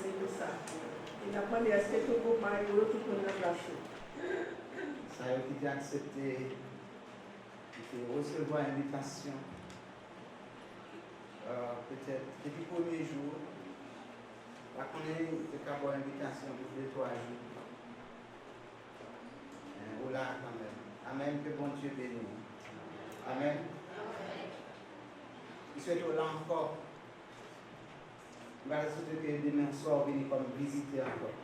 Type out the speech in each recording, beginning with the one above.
c'est de ça. Et n'a pas dit est-ce que tout le monde a retourné la place. Ça a été accepté, de recevoir l'invitation. Peut-être depuis le premier jour, on a avoir une invitation pour 2-3 jours. Ou là quand même. Amen, que bon Dieu bénisse. Amen. Je souhaite là encore. Je vais ajouter que demain soir, venir comme visiter encore.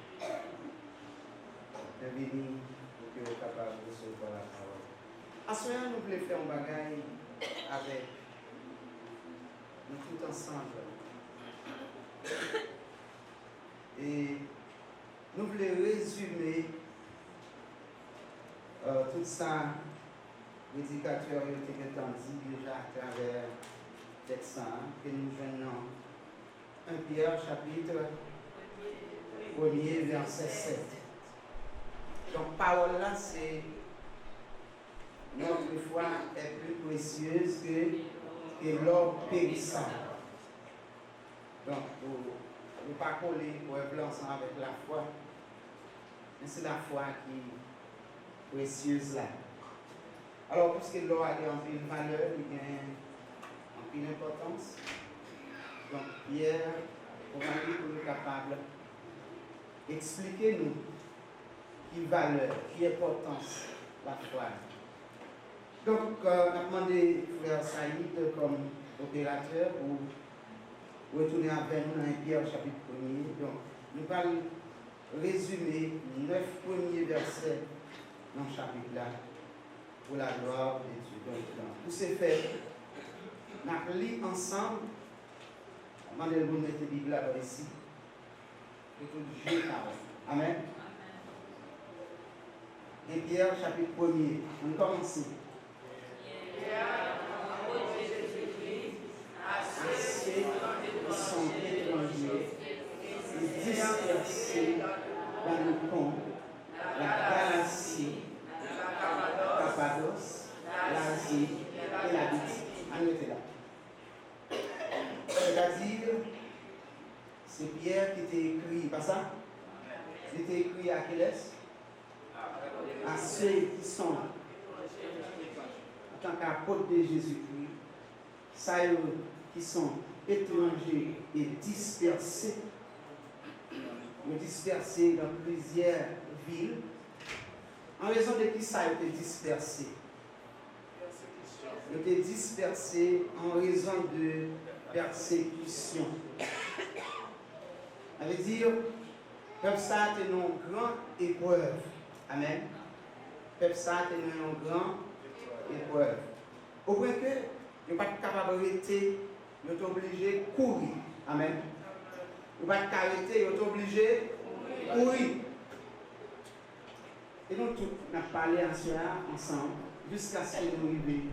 Venir pour que vous soyez capable de recevoir la parole. À ce moment, nous voulons faire un bagage avec nous tous ensemble. Et nous voulons résumer tout ça, l'éducateur était dit déjà à travers texte que nous venons 1 Pierre chapitre 1er verset 7. Donc parole là c'est notre foi est plus précieuse que l'or périssant. Donc pour ne pas coller pour être ensemble avec la foi, mais c'est la foi qui est précieuse là. Alors puisque l'or a en pile valeur, il y a en pile importance. Donc Pierre, on va dire pour nous capables expliquez-nous qui valeur, qui importance la foi. Donc on a demandé frère Saïd comme opérateur pour retourner avec nous dans 1 Pierre chapitre 1er. Donc nous allons résumer 9 premiers versets dans ce chapitre-là pour la gloire de Dieu. Donc pour ce faire, nous allons lire ensemble. Demandez le bon mettre la Bible là ici. Et tout Dieu parle. Amen. Et Pierre chapitre 1er. On commence. À ceux qui sont étrangers et dispersés dans le pont, la Galatie, Cappadoce, l'Asie et la Bithynie. On était là. C'est-à-dire, c'est Pierre qui était écrit, pas ça? Il était écrit à qui est-ce? À ceux qui sont, en tant qu'apôtres de Jésus-Christ, ceux qui sont étrangers et dispersés dans plusieurs villes, en raison de qui ça a été dispersé? Il a été dispersé en raison de persécution. Ça veut dire, peuple ça a été une grande épreuve. Amen. Peuple ça a été une grande épreuve. Au point que, il n'est pas capable d'arrêter, il est obligé de courir. Amen. Il n'est pas capable d'arrêter, il est obligé de courir. Et nous tous, on a parlé ensemble jusqu'à ce que nous arrivions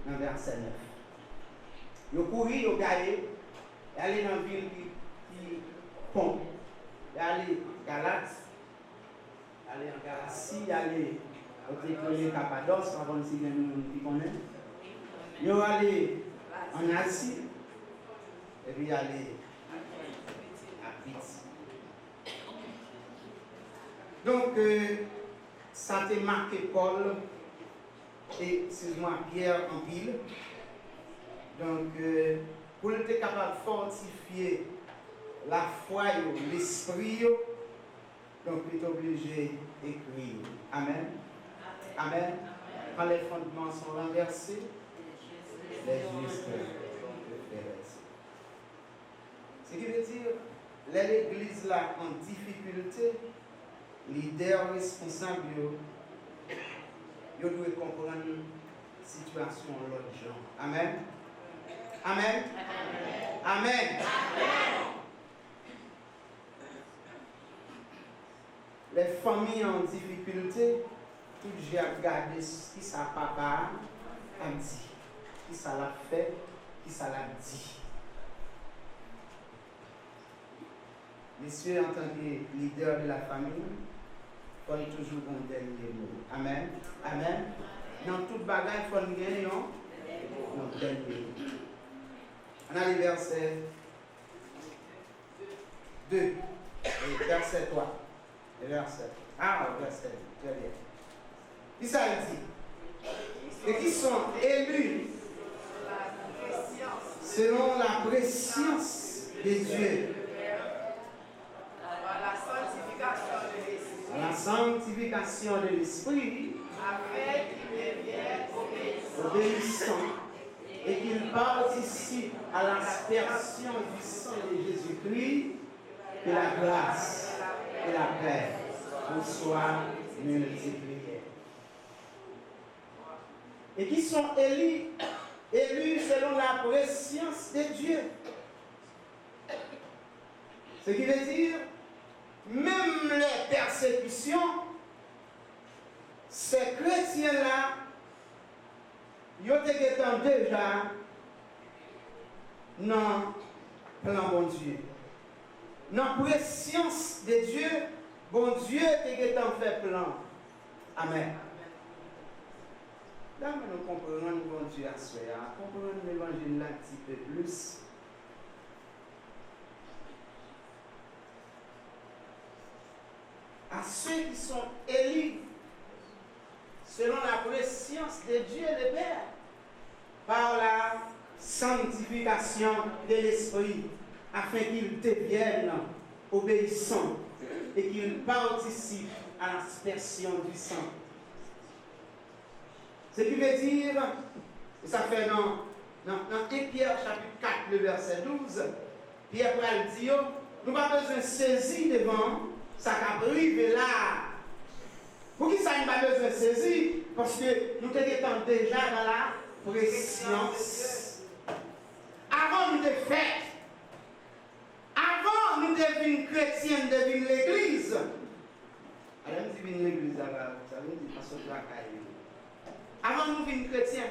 dans le verset 9. Ils ont couru, ils ont gagné, ils sont allés dans une ville qui pont. Ils sont allés en Galate, ils sont allés en Galatie, ils sont allés au Téclé Cappadoce, avant de s'y gagner, qui connaissent. Ils sont allés en Asie, et puis ils sont allés à Bithynie. Donc, ça a marqué Paul et, excuse-moi, Pierre en pile. Donc, pour être capable de fortifier la foi et l'esprit, donc il est obligé d'écrire. Amen. Amen. Quand les fondements sont renversés, les justes peuvent faire. Ce qui veut dire, l'église là en difficulté, leader responsable, ils doivent comprendre la situation de l'autre gens. Amen. Amen. Amen. Amen. Les familles en difficulté, tout j'ai regardé qui ça papa a dit, qui ça l'a fait, qui ça l'a dit. Messieurs, en tant que leader de la famille, il faut toujours un dernier mot. Amen. Amen. Dans toute bagaille, il faut gagner un dernier mot. On a les versets 2, et verset 3. Et verset. Verset. Très bien. Qui ça dit? Et qui sont élus selon la préscience de Dieu. La sanctification de l'esprit. Avec obéissant. Et qu'il participe à l'aspersion du sang de Jésus-Christ, que la grâce et la paix vous soient multipliées. Et qui sont élus selon la préscience de Dieu. Ce qui veut dire, même les persécutions, ces chrétiens-là, ils étaient déjà dans le plan bon Dieu. Dans la préscience de Dieu, bon Dieu était fait plan. Amen. Là, nous comprenons bon Dieu à soi, comprenons l'évangile un petit peu plus. À ceux qui sont élus selon la préscience de Dieu le Père, par la sanctification de l'Esprit, afin qu'ils deviennent obéissants et qu'ils participent à l'aspersion du sang. Ce qui veut dire, et ça fait dans 1 Pierre chapitre 4, le verset 12, Pierre va le dire, nous n'avons pas besoin de saisir devant, ça arrive là. Pour qui ça n'a pas besoin de saisir? Parce que nous étions déjà dans la préscience. Avant nous de faire, avant nous devenir chrétiens, devenir l'église. Alors, nous devenir l'église, ça veut dire parce que la caille. Avant nous devenir chrétiens,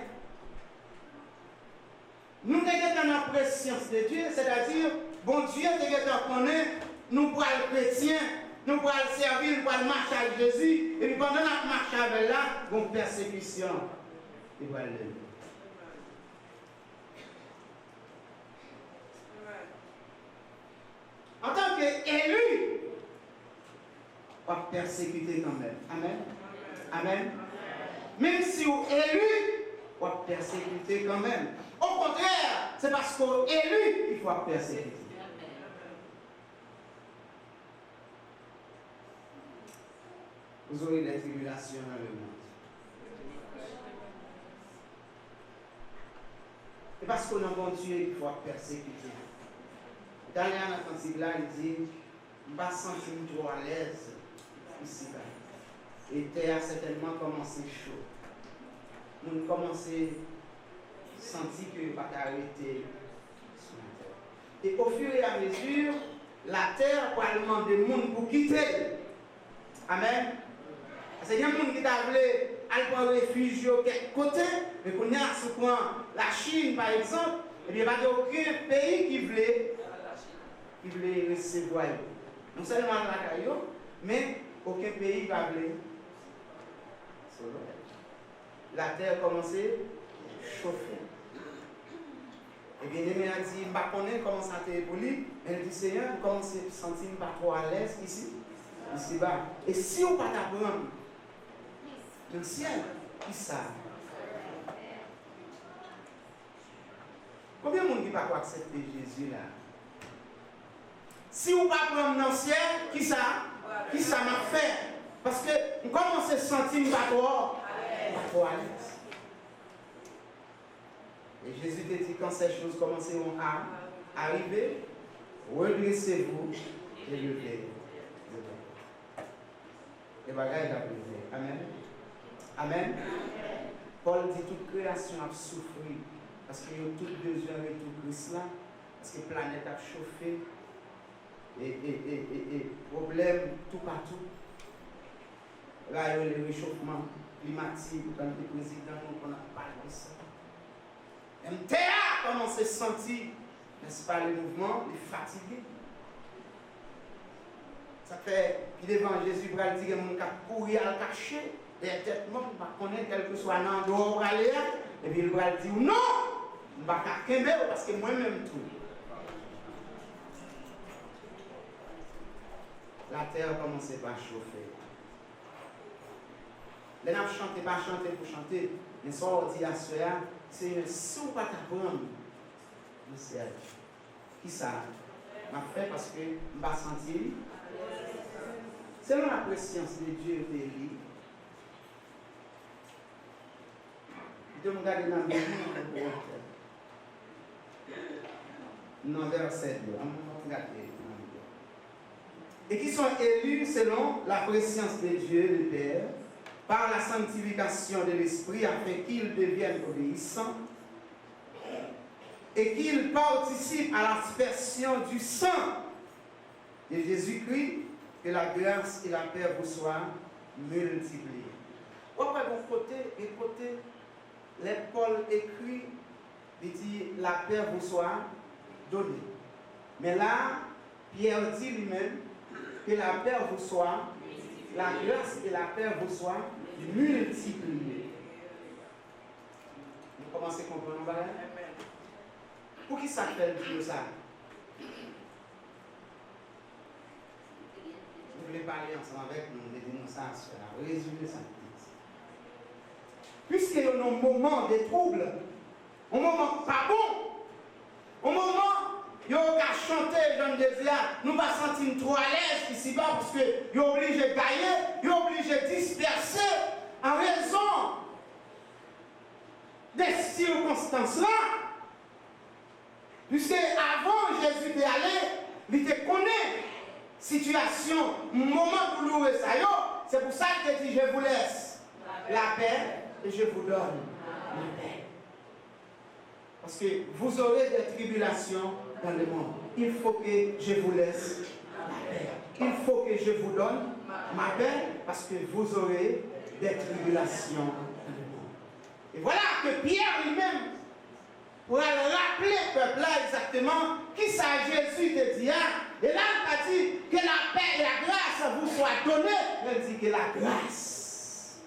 nous étions dans la préscience de Dieu, c'est-à-dire, bon Dieu te connaît, nous pour les chrétiens. Nous pourrons le servir, nous pourrons marcher avec Jésus, et puis pendant notre marche avec là, nous persécution. Et voilà. En tant qu'élu, on va persécuter quand même. Amen. Amen. Même si vous êtes élu, on va persécuter quand même. Au contraire, c'est parce qu'on est élu qu'il faut persécuter. Vous aurez des tribulations dans le monde. Et parce qu'on a bon Dieu, il faut persécuter. Dans les là, il dit, je ne vais pas sentir trop à l'aise ici. Et terre a certainement commencé chaud. Nous commençons à sentir que le pas arrêter sur la terre. Et au fur et à mesure, la terre va demander des gens pour quitter. Amen. C'est bien monde qui t'a voulu aller prendre refuge à quelque côté, mais pour nous, si on prend la Chine par exemple, il n'y a pas aucun pays qui voulait recevoir. Non seulement la caillou, mais aucun pays va vouloir. La terre a commencé à chauffer. Et bien, il a dit, je ne sais pas comment ça a été poli, mais il dit, Seigneur, je commence à me sentir pas trop à l'aise ici bas. Et si on ne peut pas t'apprendre, dans le ciel, qui ça? Combien de monde qui ne va pas accepter Jésus là? Si on ne peut pas prendre dans le ciel, qui ça? Qui ça m'a fait? Parce que on commence à se sentir pas trop à l'aise. Et Jésus te dit quand ces choses commenceront à arriver, redressez-vous et levez. Et bagaille a brisé. Amen. Amen. Paul dit toute création a souffert parce qu'il y a tout besoin de tout Christ là, parce que la planète a chauffé et problème tout partout. Là, il y a le réchauffement climatique, quand le président nous a parlé de ça. MTA commence à se sentir, n'est-ce pas, le mouvement, il est fatigué. Ça fait qu'il devant Jésus pour dire que mon cap courir à le cacher, et peut-être moi, je ne vais pas connaître quel que soit l'endroit où aller, et puis il va dire non, je ne vais pas parce que moi-même tout. la terre commençait par chauffer. Les n'a chanté, pas chanter pour chanter, mais ça on dit à cela, c'est un sou pas t'apprendre le ciel. Qui ça m'a fait parce que je m'a senti. Selon la préscience de Dieu et de lui, je me regarde dans le monde. Non, verset 2. Et qui sont élus selon la préscience de Dieu, le Père, par la sanctification de l'Esprit, afin qu'ils deviennent obéissants et qu'ils participent à l'aspersion du sang de Jésus-Christ, que la grâce et la paix vous soient multipliées. Après, côté, les Paul écrit, il dit la paix vous soit donnée. Mais là, Pierre dit lui-même que la paix vous soit, la grâce et la paix vous soient multipliées. Vous commencez à comprendre, pour qui ça fait Dieu ça? Vous voulez parler ensemble avec nous, les dénonçations, résumer ça. Puisqu'il y a un moment de trouble, un moment pas bon, un moment où il y a chanter, je me disais, nous ne pas sentir trop à l'aise ici-bas parce qu'il est obligé de gagner, il est obligé de disperser en raison des circonstances-là. Puisque avant Jésus est allé, il te connaît situation, moment douloureux, c'est pour ça qu'il dit je vous laisse la paix et je vous donne la paix. Parce que vous aurez des tribulations dans le monde. Il faut que je vous laisse la paix. Il faut que je vous donne ma paix parce que vous aurez des tribulations dans le monde. Et voilà que Pierre lui-même pourra rappeler le peuple-là exactement qui ça Jésus te dit. Et là, il a dit que la paix et la grâce vous soient données. Il dit que la grâce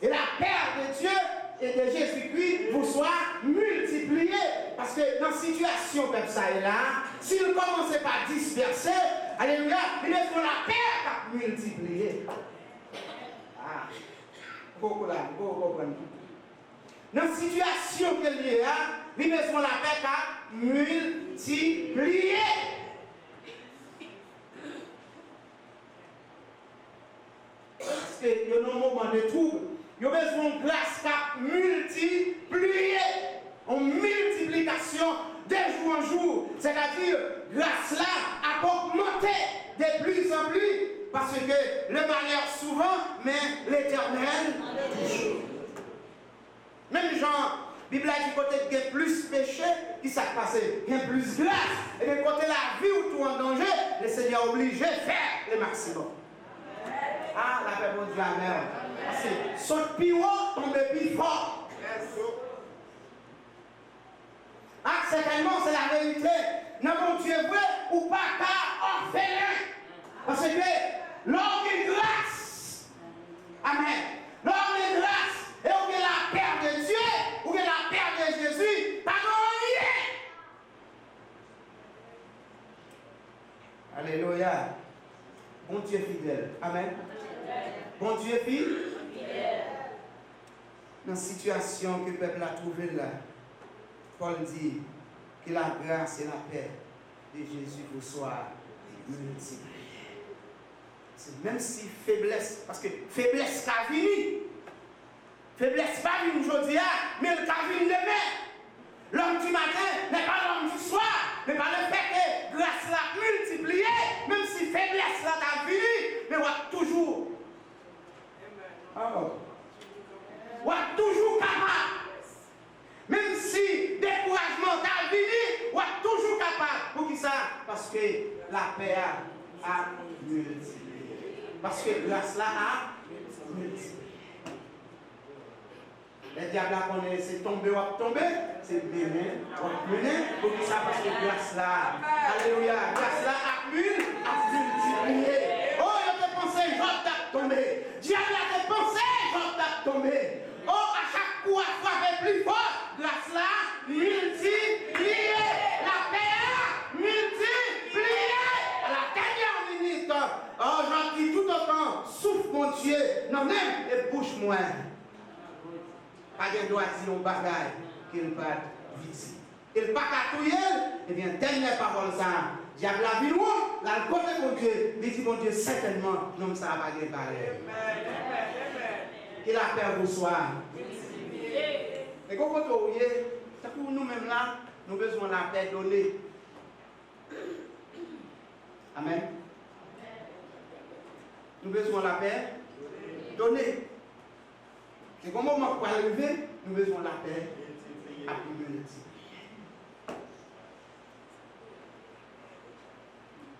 et la paix de Dieu et de Jésus-Christ vous soient multipliées. Parce que dans la situation comme ça est là, s'il ne commençait pas à disperser, alléluia, il est pour la paix qui a multiplié. Ah, beaucoup là, beaucoup. Dans la situation qu'il y a, il met la paix qui a multiplié. Parce qu'il y a un moment de trouble, il y a besoin de grâce qui a multiplié. En multiplication de jour en jour. C'est-à-dire, grâce là a augmenté de plus en plus. Parce que le malheur souvent, mais l'éternel toujours. Même genre, la Bible a dit côté qu'il y a plus péché, qui s'est passé, il y a plus grâce. Et de côté la vie ou tout en danger, le Seigneur est obligé de faire le maximum. Ah, la paix de Dieu, amen. Parce que saute plus haut, tombe plus fort. Ah, certainement, c'est la vérité. Non, mon Dieu vrai ou pas qu'à orphelin. Parce que l'homme est grâce. Amen. L'homme est grâce. Et on est la paix de Dieu, ou est la paix de Jésus, pas rien. Alléluia. Bon Dieu fidèle. Amen. Bon Dieu fidèle. Dans la situation que le peuple a trouvée là, Paul dit que la grâce et la paix de Jésus vous soient multipliées. Même si faiblesse, parce que faiblesse qu'a fini. Faiblesse pas venu aujourd'hui, mais le qu'a venu demain. L'homme du matin n'est pas l'homme du soir, mais par le fait que grâce l'a multipliée, même si faiblesse là qu'a fini, mais on va toujours. On va toujours capable. Même si découragement t'a fini, on est toujours capable. Pour qui ça? Parce que la paix a multiplié. Parce que grâce là a multiplié. Les diables qu'on est, c'est tomber ou tomber, c'est mener ou mener. Pour qui ça? Parce que grâce là, alléluia, grâce là a multiplié. Oh, il a pensé, Job t'a tombé. Diable a pensé, Job t'a tombé. Oh, à chaque coup, à frapper plus fort, grâce là, multiplié. La paix a multiplié. À la dernière minute, cœur. Oh, j'en dis tout autant, souffle mon Dieu, non même, et bouche-moi. Pas de droit de dire un bagage qu'il va visiter. Il pas qu'à tout eh bien, dernière parole ça. Diable a vu loin, là, le côté mon Dieu, il dit mon Dieu, certainement, non, ça va pas parler. Qu'il a peur vous soir. Et quand vous voyez, c'est pour nous-mêmes là, nous avons besoin de la paix donnée. Amen. Nous avons besoin de la paix donnée. Et comme on va arriver, nous avons besoin de la paix à l'humanité.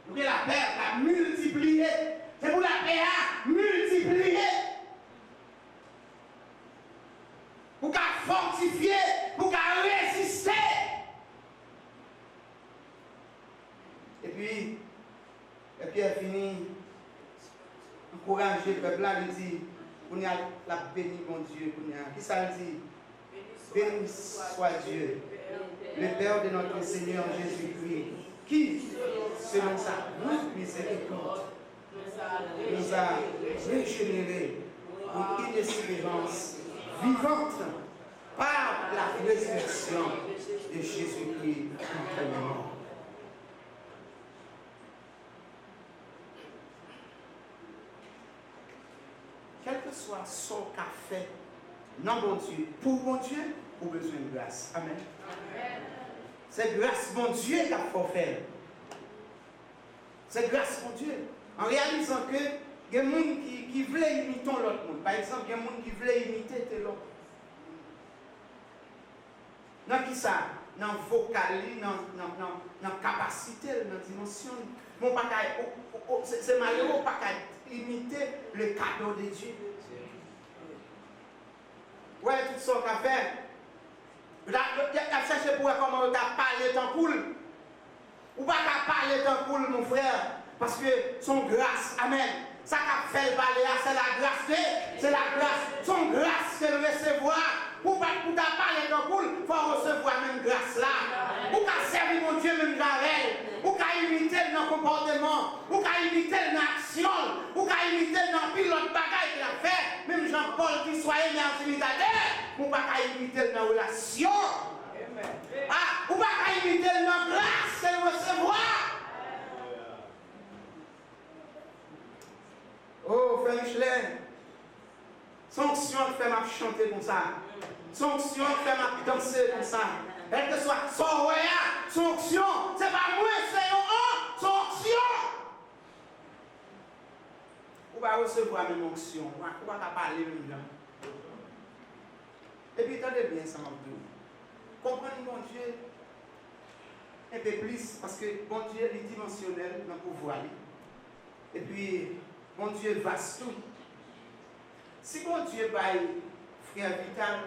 Nous avons la paix à multiplier. C'est pour la paix à multiplier. Pour qu'à fortifier, pour qu'à résister. Et puis elle finit, encourager le peuple là, il dit, on a la béni mon Dieu, qui ça dit? Béni soit Dieu, le Père de notre Seigneur Jésus-Christ, qui, selon sa grande miséricorde, nous a régénérés pour une espérance vivante par la résurrection de Jésus-Christ entre les morts. Quel que soit son café, non bon Dieu, pour bon Dieu, ou besoin de grâce. Amen. C'est grâce mon Dieu qui a fait. C'est grâce mon Dieu. En réalisant que il y a des gens qui veulent imiter l'autre monde. Par exemple, il y a des gens qui veulent imiter l'autre. Dans qui ça? Dans le vocal, dans la capacité, dans la dimension. C'est malheureux pas qu'à imiter le cadeau de Dieu. Ouais, tout ça qu'a fait. Il a cherché pour voir comment il a parlé tant cool. Ou pas qu'à parler tant cool, mon frère. Parce que son grâce, amen. Ça qu'a fait le parler, c'est la grâce. C'est la grâce. Son grâce, c'est le recevoir. Pour pas parler tant cool, il faut recevoir même grâce là. Pour qu'à servir mon Dieu même avec. Pour qu'à imiter notre comportement. Pour qu'à imiter notre action. Pour qu'à imiter notre pilote bagaille qu'il a fait. Même Jean-Paul qui soit énergie imitateur. Pour pas qu'à imiter notre relation. Ah, pour pas qu'à imiter notre grâce, c'est le recevoir. Oh, frère Michelin, sanction fait m'a chanter comme ça. Sanction fait m'a danser comme ça. Quel que soit son roya, sanction, c'est pas moi, c'est un sanction. Ou va recevoir même onction, ou va parler même là. Et puis, attendez bien ça, Mabdou. Comprenez mon Dieu un peu plus, parce que mon Dieu est dimensionnel dans le pouvoir. Et puis, mon Dieu vaste tout. Si mon Dieu baille, frère Vital,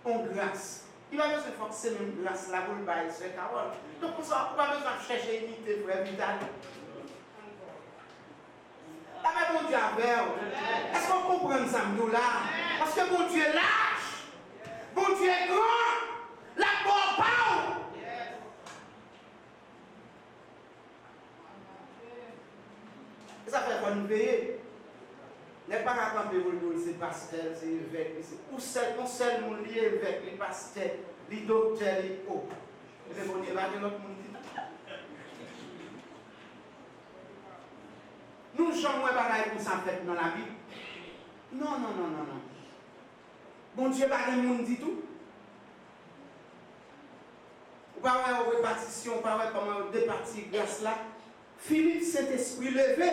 en grâce, il va besoin de forcer même grâce là pour le bailler, c'est Carole. Donc pour ça, on va besoin de chercher à imiter frère Vital. Ah mais mon Dieu a peur. Est-ce qu'on comprend ça nous là? Parce que mon Dieu est large. Mon Dieu est grand. La porte pas. Et ça fait quoi nous payer? Les parents camper c'est pasteur, c'est évêque, ou seul mon lié évêque, les pasteurs, les docteurs, les hauts. Et c'est bon Dieu va dire l'autre monde. Nous ne sommes pas pareil pour ça fait dans la Bible. Non. Bon Dieu va dire monde dit tout. Ou pas avoir une répartition, pas avoir comment départir grâce là. Philippe Saint-Esprit levé.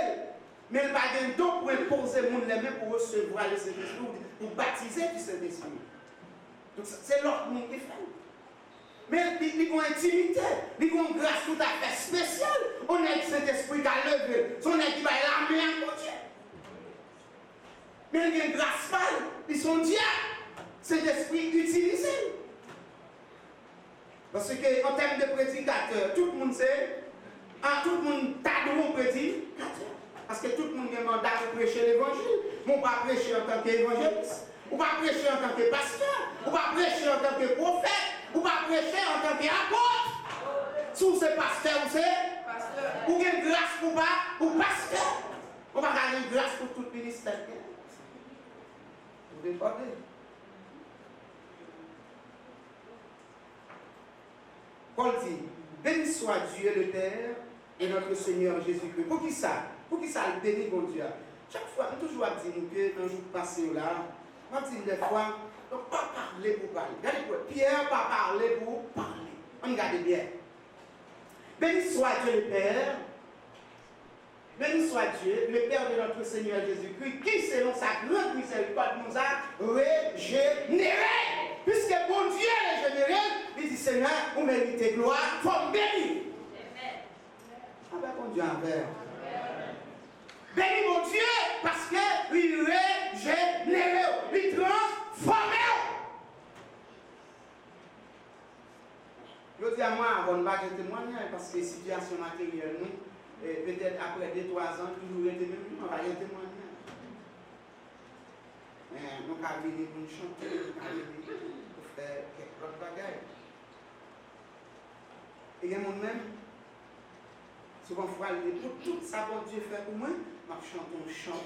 Mais il va avoir un don pour imposer les mains pour recevoir le Saint-Esprit, pour baptiser du Saint-Esprit. Donc c'est l'autre monde qui fait. Mais il y a une intimité, il y a une grâce tout à fait spéciale. On a le Saint-Esprit qui a levé, son qui va la main à mon Dieu. Mais il y a une grâce pâle, ils sont diables. Saint-Esprit utilisé. Parce qu'en termes de prédicateur, tout le monde sait, tout le monde t'a de mon prédicateur. Parce que tout le monde a un mandat pour prêcher l'évangile. On ne peut pas prêcher en tant qu'évangéliste. On ne peut pas prêcher en tant que pasteur. On ne peut pas prêcher en tant que prophète. On ne peut pas prêcher en tant qu'apôtre. Si vous êtes pasteur, vous êtes. Ou une grâce pour pasteur. débordé. Paul dit, béni soit Dieu le Père et notre Seigneur Jésus-Christ. Pour qui ça? Pour qui ça le béni, bon Dieu? Chaque fois, on toujours dit que un jour passé là, on dit des fois, donc pas parler pour parler. Regardez quoi, Pierre pas parler pour parler. On regarde bien. Béni soit Dieu le Père. Béni soit Dieu, le Père de notre Seigneur Jésus-Christ, qui selon sa grande miséricorde nous a régénérés. Puisque bon Dieu est régénéré, il dit Seigneur, vous méritez gloire, il faut me bénir. Avec bon Dieu envers. Béni mon Dieu, parce qu'il régénéré, il transformé. Je dis à moi, avant de battre témoignage, parce que la situation matérielle, nous, peut-être après 2-3 ans, toujours été même, on va y témoigner. Mais nous avons venir pour nous chanter, nous avons venir pour faire quelques autres bagages. Et il y a mon même, souvent, il faut aller pour tout ça que Dieu fait pour moi, je chante un chant.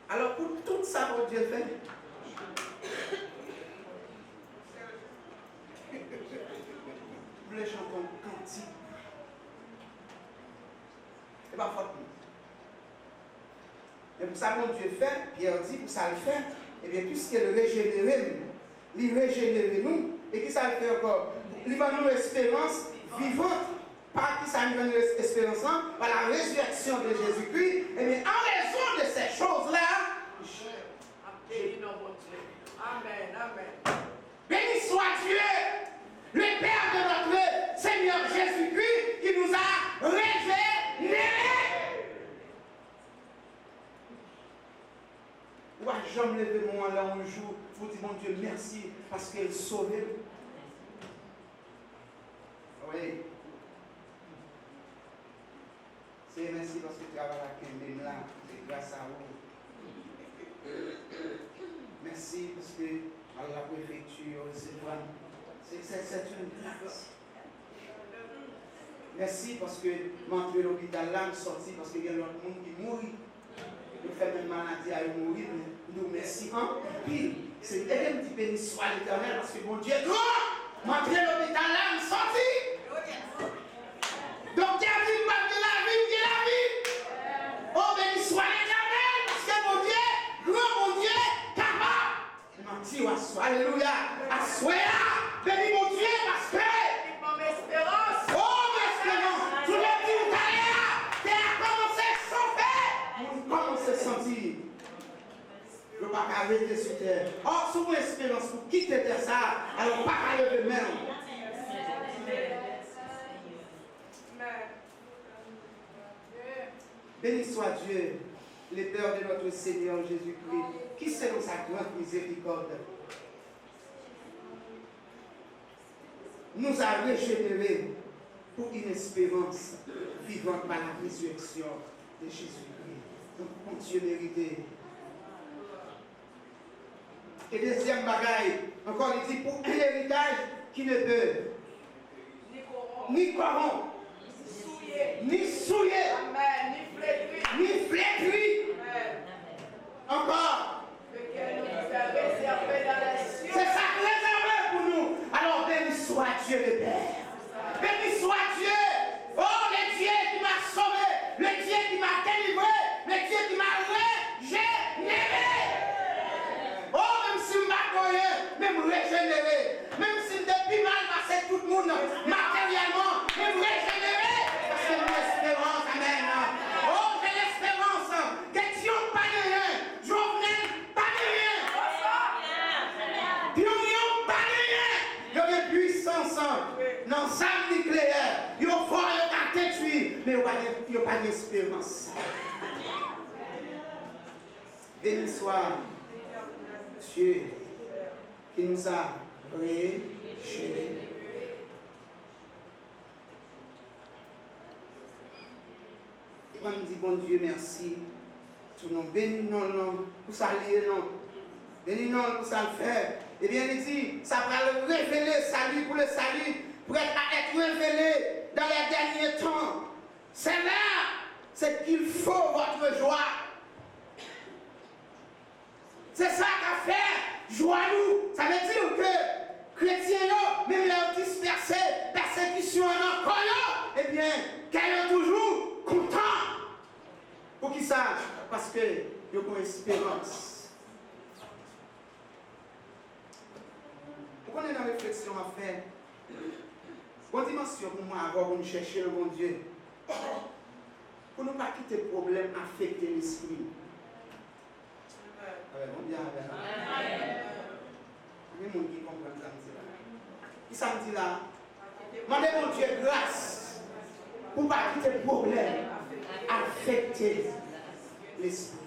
Alors, pour tout ça que Dieu fait, vous voulez chanter un cantique. C'est pas faute. Et pour ça, mon Dieu fait, Pierre dit, pour ça le fait, et bien, puisqu'il régénère nous, et qui ça le fait encore? Il va nous espérance vivante, par qui ça nous donne l'espérance, par la résurrection de Jésus-Christ, et bien, en raison de ces choses-là, Amen, amen. béni soit Dieu, le Père de notre Seigneur Jésus-Christ, qui nous a régénérés. Moi, j'aime lever mon là un jour, vous dire mon Dieu merci parce qu'il sauvé. Oui. C'est merci parce que tu travailles avec un là, c'est grâce à vous. Merci parce que à la préfecture, c'est une grâce. Merci parce que m'entrer à l'hôpital là, me sorti parce qu'il y a d'autres monde qui mourit. Nous faisons une maladie à mourir, nous merci en pile. C'est un petit béni soit l'éternel parce que mon Dieu est grand. M'entrer à l'hôpital là, me sorti. Donc, il y a une part de la vie, il y a la vie. Oh, béni soit l'éternel parce que mon Dieu, grand mon Dieu, capable. Alléluia. Assoya. Béni mon Dieu parce que. Mon espérance. Oh, mon espérance. Tout le monde dit tout à l'heure. Tu as commencé à chauffer. Comment se sentir? Je ne peux pas arrêter sur terre. Or, sous mon espérance pour quitter terre ça, alors pas à lever même. Béni soit Dieu, le Père de notre Seigneur Jésus-Christ, qui selon sa grande miséricorde nous a régénérés pour une espérance vivante par la résurrection de Jésus-Christ. Donc, mon Dieu mérité. Et deuxième bagaille, encore il dit pour un héritage qui ne peut ni corrompre, ni souiller, ni flétrir. Encore. C'est ça réservé pour nous. Alors, béni soit Dieu le Père. Béni soit Dieu. Oh, le Dieu qui m'a sauvé. Le Dieu qui m'a délivré. Le Dieu qui m'a régénéré. Oh, même si je m'accueille, même régénéré. Même si depuis mal passé tout le monde matériellement, même régénéré. Parce que j'ai l'espérance, amen. Oh, j'ai l'espérance. Question pas de rien. Jovenel, pas de rien. Pionion, pas de rien. Il y a une puissance dans sa nucléaire. Il y a fort, il y a détruit. Mais il n'y a pas d'espérance. Béni soit Dieu qui nous a régénérés. On me dit, bon Dieu, merci. Tout nous bénis, non, pour ça lier, non. Bénis, non, pour ça le faire. Eh bien, il dit, ça va le révéler, salut pour le salut, pour être révélé dans les derniers temps. C'est là, c'est qu'il faut votre joie. C'est ça qu'a fait joie nous. Ça veut dire que chrétiens, même les dispersés, persécution en encore, eh bien, qu'elles sont toujours contents. Pour qui ça? Parce que ils ont une espérance. Pourquoi on est dans la réflexion à faire? Bonne dimension pour moi, avant de chercher le bon Dieu. Pour ne pas quitter le problème, affecter l'esprit. On dit Amen. Il y a des gens qui comprennent ça. Qui ça me dit là? Demandez mon Dieu grâce pour ne pas quitter le problème, affecter l'esprit.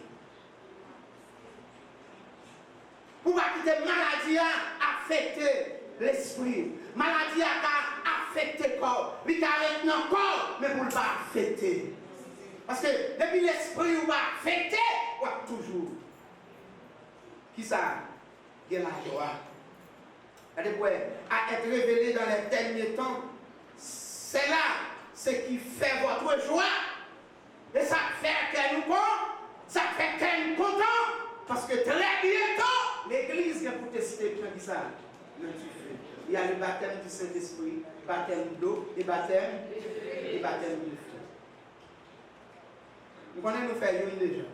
Pour ne pas quitter la maladie, affecter l'esprit. Maladie a affecté le corps. Il arrête dans le corps, mais pour ne pas affecter. Parce que depuis l'esprit ou pas affecté, on va toujours. Qui ça? Qui est la joie. À être révélé dans les derniers temps, c'est là ce qui fait votre joie. Et ça fait qu'elle nous compte, ça fait qu'elle nous content. Parce que très bientôt, l'église vient pour tester qui ça. Il y a le baptême du Saint-Esprit, baptême d'eau et baptême de feu. Nous connaissons nous faire une déjà.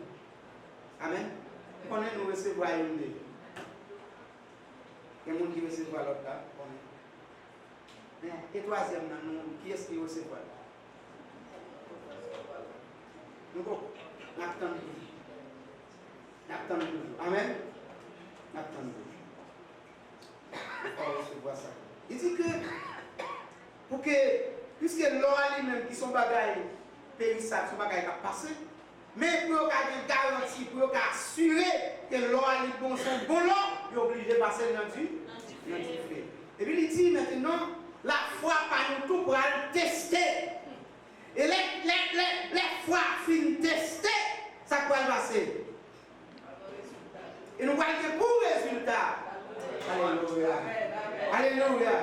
Amen. Nous connaissons nous recevoir une déjà. Il y a des gens qui reçoivent l'autre là. Et troisième, qui est-ce qui reçoit? Nous attendons toujours. Attendons toujours. Amen. Attendons toujours. Il faut recevoir ça. Il dit que, pour que, puisque l'eau lui-même qui sont bagailles périssables, sont bagailles qui ont passé, mais pour qu'il garantie, pour assurer que l'eau lui son bon l'eau, il est obligé de passer dans du feu. Et puis il dit maintenant, la foi par nous tout pour aller tester. Et les fois fin tester, ça va passer. Et nous allons pour résultat. Alléluia. Alléluia.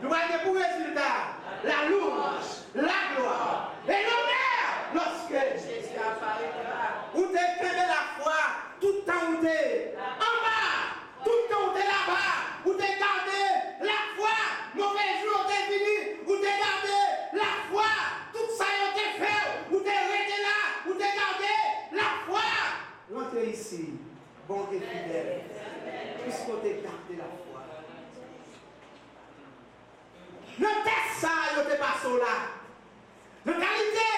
Nous allons pour résultat la louange, la gloire et l'honneur lorsque Jésus apparaîtra. Où t'es de la foi, tout le temps où t'es en bas, tout le temps où t'es là-bas, où t'es gardé la foi, mauvais jour t'es venu, où t'es gardé la foi, tout ça y t'es fait, où t'es resté là, où t'es gardé la foi. Rentrez ici, bon et fidèle, puisqu'on t'es gardé la foi. Ne teste ça, yo te passe là. Ne qualité,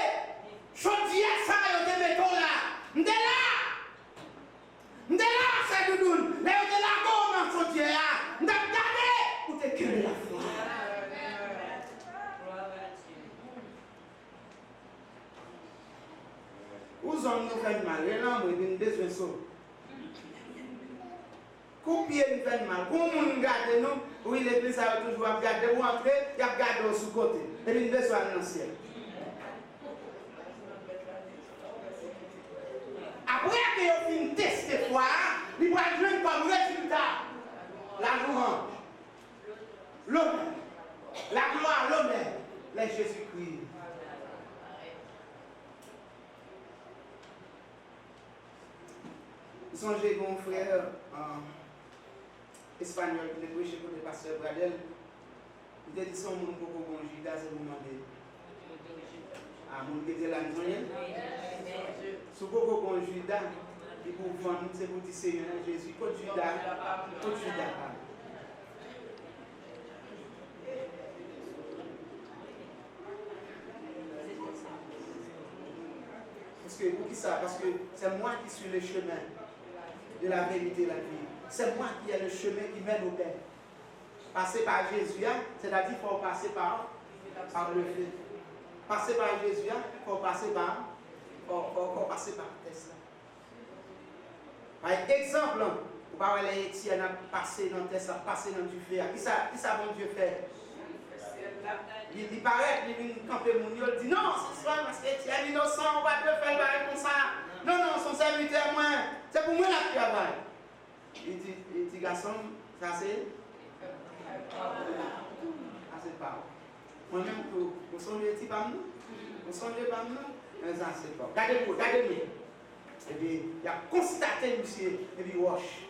chaudière ça, yo te mette là. M'de là, c'est doudoune. Mais yo te là, go dans chaudière. M'de gardé, ou te créé la foi. Où on nous fait mal, et là, on a besoin de ça. Combien de fait mal? Comment on garde nous? Oui, l'église a toujours gardé. Vous entrez, il y a gardé sous côté. Et puis, il besoin dans le ciel. Après que vous finissez de tester foi, il va jouer comme résultat la louange, l'honneur, la gloire, l'honneur, les Jésus-Christ. Songez, mon frère, espagnol qui était chez le pasteur Bradel, il a dit son monde pour qu'on juda, c'est vous demander. À mon qui était là, si vous avez juda, il vous vendre, c'est pour dire Seigneur Jésus, côte juda. Parce que, pour qui ça? Parce que c'est moi qui suis le chemin de la vérité et la vie. C'est moi qui ai le chemin qui mène au Père. Passer par Jésus, c'est-à-dire qu'il faut passer par le feu. Passer par Jésus, il faut passer par le test. Par exemple, vous parlez les Étienne passer dans le test, passer dans du feu. Qui ça bon Dieu fait? Il paraît, il vient camper mon il dit non, c'est ça, parce que Étienne est innocent, on va te faire pareil comme ça. Non, son serviteur, moi, c'est pour moi la travail. Il dit, garçon, ça c'est pas. Moi-même, vous songez petit pas nous? Vous songez pas nous? Mais c'est pas. Regardez-moi. Et puis, il a constaté, monsieur, et puis, wash.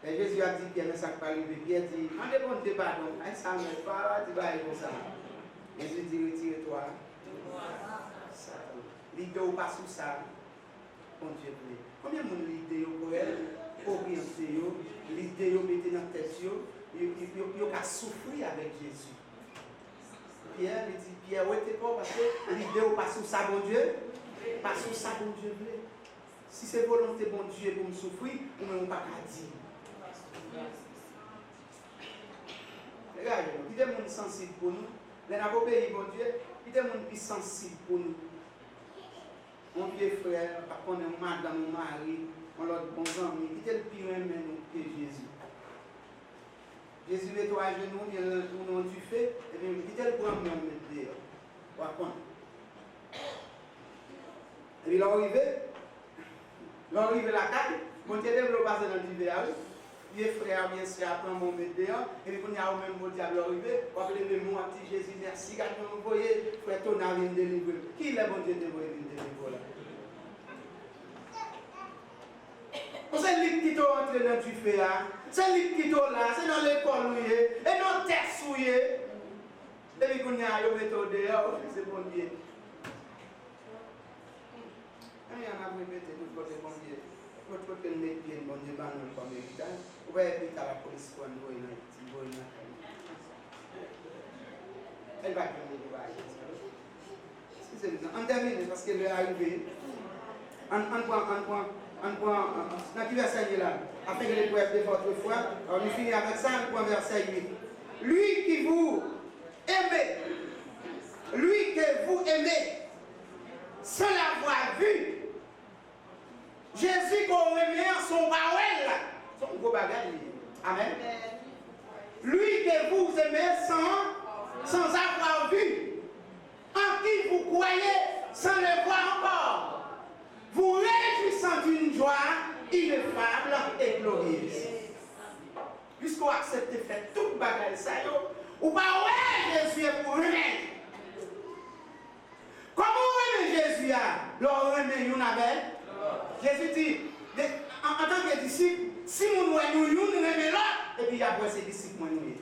Et Jésus a dit Pierre, mais ça ne peut pas arriver. Pierre dit, on demande pardon. Ça ne me pas, tu vas aller comme ça. Jésus dit, retire-toi. L'idée ou pas sous ça, mon Dieu plaît. Combien de monde l'idée pour elle, orienté, l'idée ou mettez dans la tête, il a souffrir avec Jésus. Pierre, il dit, Pierre, où était pas parce que l'idée ou pas sous ça, mon Dieu, pas sous ça, mon Dieu plaît. Si c'est volonté, mon Dieu, pour me souffrir, on ne peut pas dire. Regardez, il y a des gens sensibles pour nous. Les avons pays, mon Dieu, il y a des gens qui sont sensibles pour nous. Mon vieux frère, on est madame, mon mari, on a de bons amis. Il est le pire même que Jésus. Jésus met toi à genoux, il y a un tournant du fait, et bien il est le grand même dehors. Par contre. Et puis il est arrivé à la caille, mon Dieu développe dans le village. Bien frère, bien sûr, après mon mettre dehors, et puis quand il y a au même mot diable arrivé, on va lever mon petit Jésus, merci, quand vous voyez, frère, ton âme vient de délivrer. Qui est le bon Dieu de vous délivrer là? C'est lui qui t'a entré dans du feu là, c'est lui qui t'a là, c'est dans l'école où il est, et dans le test où il est. Et puis quand il y a au méthode dehors, c'est bon Dieu. Il y en a répété tout côté bon Dieu. Votre côté de mettre bien bon Dieu, ban nous comme héritage. Vous voyez plus à la police quand nous voyons un petit boy là. Elle va bien nous voir. On termine parce qu'elle est arrivée. On prend dans qui verset là, afin que les preuves de votre foi, on finit avec ça, on prend verset 8. Lui qui vous aimez, lui que vous aimez, sans l'avoir vu, Jésus qu'on aimait son baouel, son gros bagage. Amen. Lui que vous aimez sans avoir vu, en qui vous croyez sans le voir encore, vous réjouissant d'une joie ineffable et glorieuse. Puisqu'on accepte de faire toute bagage ça, ou pas ouais Jésus est pour remettre. Comment on remet Jésus à leur remet une avec? Jésus dit, en tant que disciple, si nous remet là, et puis il y a pour ses disciples nous.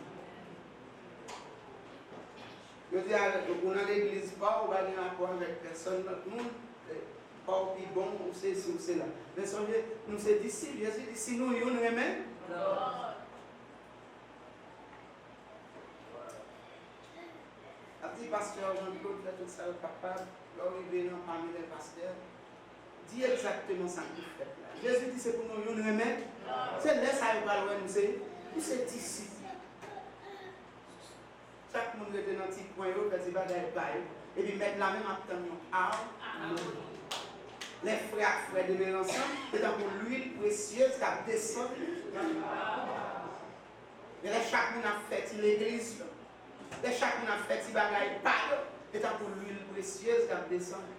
Je dis, on a l'église pas, on va aller en accord avec personne, nous. Pas au plus bon, ou c'est ci ou c'est là. Mais songez, nous sommes disciples, Jésus dit, si nous remet. Un petit pasteur Jean-Claude fait tout ça au papa, l'arrivée parmi les pasteurs, dit exactement ça qu'il fait là. Jésus dit, c'est pour nous remettre. C'est là ça va loin, nous c'est disciples. Chaque monde était dans un petit coin, il fait des bagages, et puis mettre la même attention à les frères de mener ensemble, c'est pour l'huile précieuse qui a descendu. Et là, chaque monde a fait l'église. Là, chaque monde a fait des bagages, c'est pour l'huile précieuse qui a descendu.